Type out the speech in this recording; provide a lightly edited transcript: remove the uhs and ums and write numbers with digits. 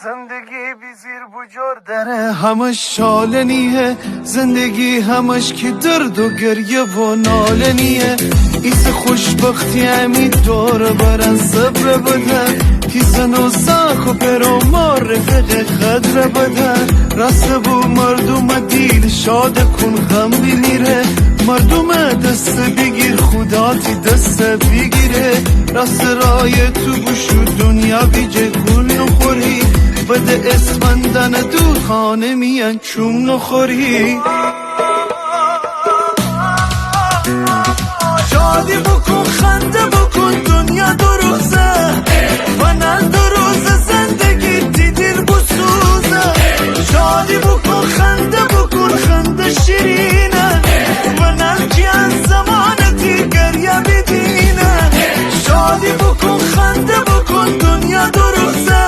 زندگی بی زیر بجور داره، همش شالنیه. زندگی همش که درد و گریه و نالنیه. ایس خوشبختی همی دور برن صبر بدن، کیسن و ساخ و پرومار رفق خدر بدن. رسه بو مردم دیل شاد کن غم بمیره، مردم دست بگیر خداتی دست بگیره. راست رای تو بشو دنیا بیجه گل نخوری، بده اسفندن دو خانه میان چوم نخوری. شادی بکن خنده بکن دنیا دو روزه، و نه دو روزه زندگی دیدیر بسوزه. شادی بکن خنده بکن خنده شیرینه، و نه که از زمانتی گریه بدینه. شادی بکن خنده بکن دنیا دو روزه،